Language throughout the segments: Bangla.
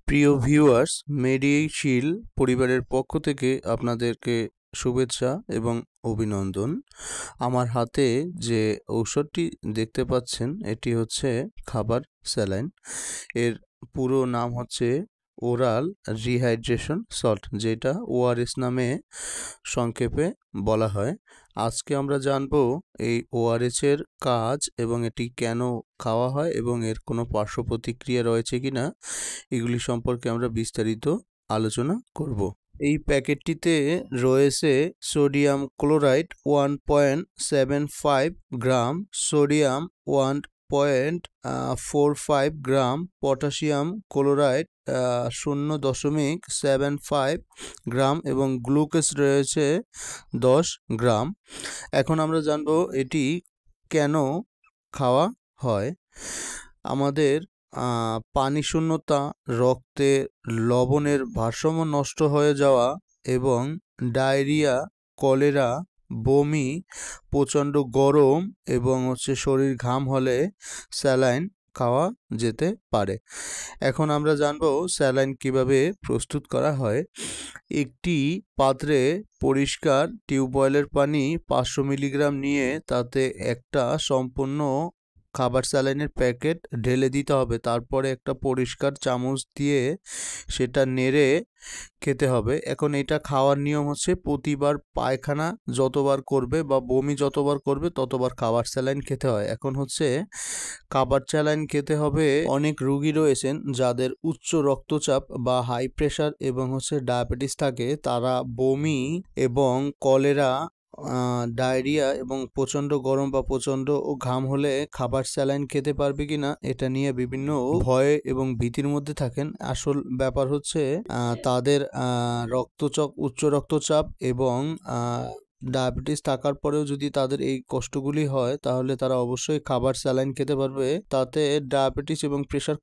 প্রিয় ভিউয়ার্স, মেডিশিল পরিবারের পক্ষ থেকে আপনাদেরকে শুভেচ্ছা এবং অভিনন্দন। আমার হাতে যে ঔষধটি দেখতে পাচ্ছেন এটি হচ্ছে খাবার স্যালাইন। এর পুরো নাম হচ্ছে ওরাল রিহাইড্রেশন সল্ট, যেটা ওআরএস নামে সংক্ষেপে বলা হয়। আজকে আমরা জানবো এই ওআরএস এর কাজ এবং এটি কেন খাওয়া হয় এবং এর কোনো পার্শ্ব প্রতিক্রিয়া রয়েছে কিনা এগুলি সম্পর্কে আমরা বিস্তারিত আলোচনা করব। এই প্যাকেটটিতে রয়েছে সোডিয়াম ক্লোরাইড 1.75 গ্রাম, সোডিয়াম 1.45 গ্রাম, পটাশিয়াম ক্লোরাইড 0.75 গ্রাম এবং গ্লুকোজ রয়েছে 10 গ্রাম। এখন আমরা জানবো এটি কেন খাওয়া হয়। আমাদের পানি শূন্যতা, রক্তে লবণের ভারসাম্য নষ্ট হয়ে যাওয়া এবং ডায়রিয়া, কলেরা, বমি, প্রচণ্ড গরম এবং শরীর ঘাম হলে স্যালাইন খাওয়া যেতে পারে। এখন আমরা জানবো স্যালাইন কিভাবে প্রস্তুত করা হয়। একটি পাত্রে পরিষ্কার টিউবওয়েলের পানি 500 মিলিগ্রাম নিয়ে তাতে একটা সম্পূর্ণ খাবার স্যালাইনের প্যাকেট ঢেলে দিতে হবে। তারপরে একটা পরিষ্কার চামচ দিয়ে সেটা নেড়ে খেতে হবে। এখন এটা খাওয়ার নিয়ম হচ্ছে প্রতিবার পায়খানা যতবার করবে বা বমি যতবার করবে ততবার খাবার স্যালাইন খেতে হয়। এখন খাবার স্যালাইন খেতে হবে। অনেক রোগী রয়েছেন যাদের উচ্চ রক্তচাপ বা হাই প্রেশার এবং ডায়াবেটিস থাকে, তারা বমি এবং কলেরা, ডায়রিয়া এবং প্রচণ্ড গরম বা প্রচণ্ড ঘাম হলে খাবার স্যালাইন খেতে পারবে কিনা এটা নিয়ে বিভিন্ন ভয় এবং ভীতির মধ্যে থাকেন। আসল ব্যাপার হচ্ছে তাদের উচ্চ রক্তচাপ এবং ডায়াবেটিস থাকার পরেও যদি তাদের এই কষ্টগুলি হয় তাহলে তারা অবশ্যই খাবার স্যালাইন খেতে পারবে। তাতে ডায়াবেটিস এবং প্রেশার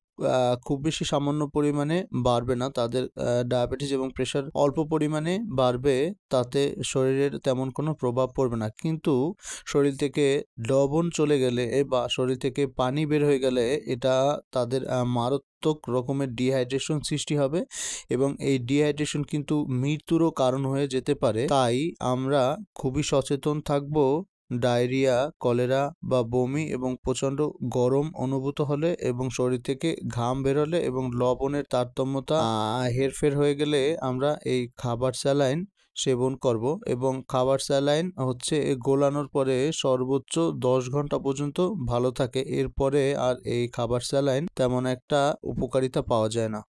খুব বেশি সামান্য পরিমাণে বাড়বে না। তাদের ডায়াবেটিস এবং প্রেশার অল্প পরিমাণে বাড়বে, তাতে শরীরের তেমন কোনো প্রভাব পড়বে না। কিন্তু শরীর থেকে লবণ চলে গেলে বা শরীর থেকে পানি বের হয়ে গেলে এটা তাদের মারাত্মক রকমের ডিহাইড্রেশন সৃষ্টি হবে এবং এই ডিহাইড্রেশন কিন্তু মৃত্যুরও কারণ হয়ে যেতে পারে। তাই আমরা খুবই সচেতন থাকব। ডায়রিয়া, কলেরা বা বমি এবং প্রচণ্ড গরম অনুভূত হলে এবং শরীর থেকে ঘাম বেরোলে এবং লবণের তারতম্যতা হেরফের হয়ে গেলে আমরা এই খাবার স্যালাইন সেবন করব। এবং খাবার স্যালাইন গোলানোর পরে সর্বোচ্চ 10 ঘন্টা পর্যন্ত ভালো থাকে। এরপরে আর এই খাবার স্যালাইন তেমন একটা উপকারিতা পাওয়া যায় না।